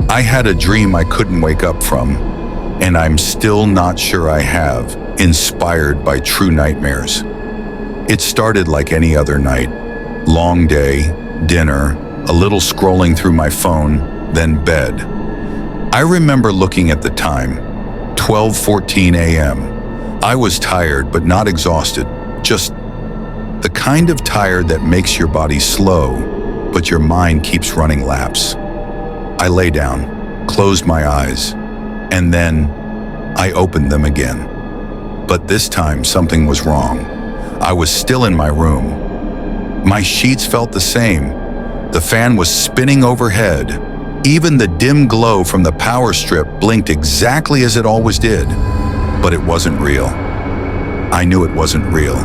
I had a dream I couldn't wake up from, and I'm still not sure I have, inspired by true nightmares. It started like any other night. Long day, dinner, a little scrolling through my phone, then bed. I remember looking at the time, 12:14 a.m. I was tired but not exhausted, just the kind of tired that makes your body slow, but your mind keeps running laps. I lay down, closed my eyes, and then I opened them again. But this time something was wrong. I was still in my room. My sheets felt the same. The fan was spinning overhead. Even the dim glow from the power strip blinked exactly as it always did. But it wasn't real. I knew it wasn't real.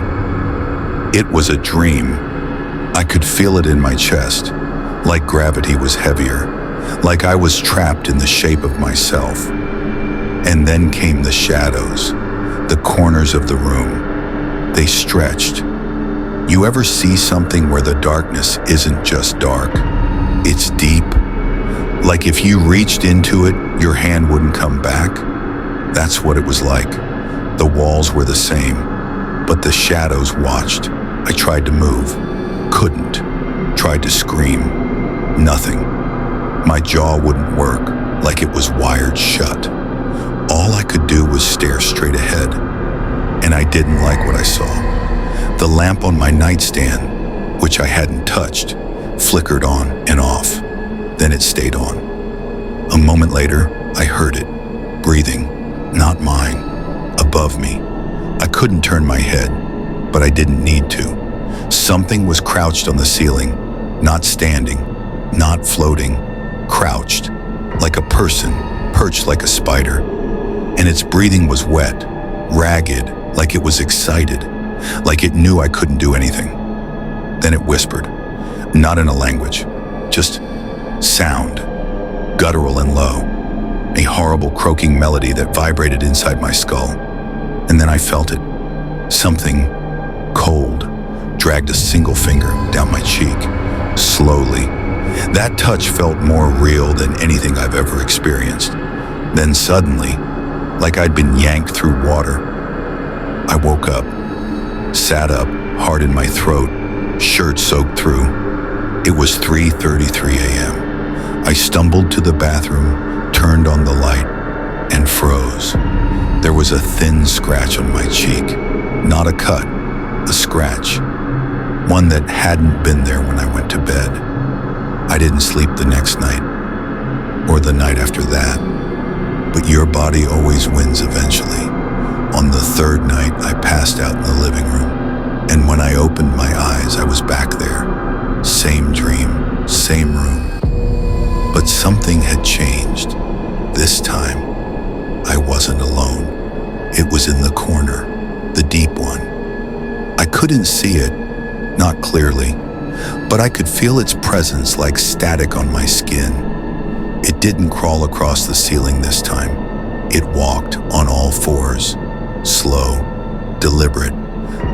It was a dream. I could feel it in my chest, like gravity was heavier, like I was trapped in the shape of myself. And then came the shadows, the corners of the room. They stretched. You ever see something where the darkness isn't just dark? It's deep. Like if you reached into it, your hand wouldn't come back. That's what it was like. The walls were the same, but the shadows watched. I tried to move, couldn't. Tried to scream, nothing. My jaw wouldn't work, like it was wired shut. All I could do was stare straight ahead, and I didn't like what I saw. The lamp on my nightstand, which I hadn't touched, flickered on and off. Then it stayed on. A moment later, I heard it, breathing, not mine, above me. I couldn't turn my head, but I didn't need to. Something was crouched on the ceiling, not standing, not floating, crouched, like a person, perched like a spider. And its breathing was wet, ragged, like it was excited, like it knew I couldn't do anything. Then it whispered, not in a language, just sound, guttural and low, a horrible croaking melody that vibrated inside my skull. And then I felt it. Something cold dragged a single finger down my cheek, slowly. That touch felt more real than anything I've ever experienced. Then suddenly, like I'd been yanked through water, I woke up, sat up, heart in my throat, shirt soaked through. It was 3:33 a.m. I stumbled to the bathroom, turned on the light, and froze. There was a thin scratch on my cheek, not a cut, a scratch, one that hadn't been there when I went to bed. I didn't sleep the next night, or the night after that, but your body always wins eventually. On the third night, I passed out in the living room, and when I opened my eyes, I was back there. Same dream, same room. But something had changed. This time, I wasn't alone. It was in the corner, the deep one. I couldn't see it, not clearly, but I could feel its presence like static on my skin. It didn't crawl across the ceiling this time. It walked on all fours, slow, deliberate.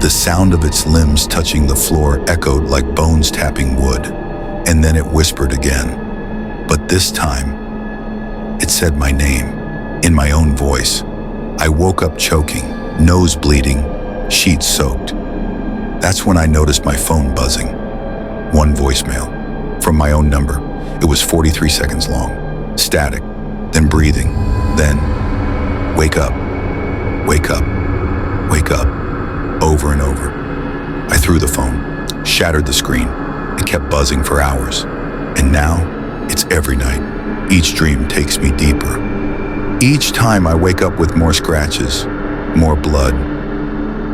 The sound of its limbs touching the floor echoed like bones tapping wood, and then it whispered again. But this time, it said my name, in my own voice. I woke up choking, nose bleeding, sheets soaked. That's when I noticed my phone buzzing. One voicemail, from my own number. It was 43 seconds long, static, then breathing, then wake up, wake up, wake up, over and over. I threw the phone, shattered the screen. It kept buzzing for hours. And now, it's every night. Each dream takes me deeper. Each time I wake up with more scratches, more blood.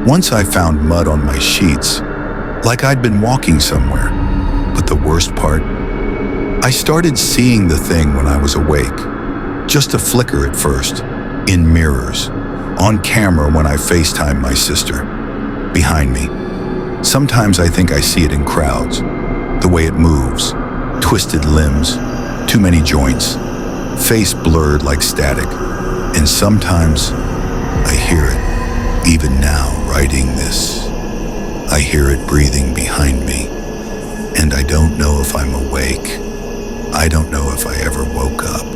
Once I found mud on my sheets, like I'd been walking somewhere. But the worst part, I started seeing the thing when I was awake. Just a flicker at first, in mirrors, on camera when I FaceTime my sister, behind me. Sometimes I think I see it in crowds, the way it moves, twisted limbs, too many joints, face blurred like static. And sometimes I hear it, even now writing this. I hear it breathing behind me, and I don't know if I'm awake. I don't know if I ever woke up.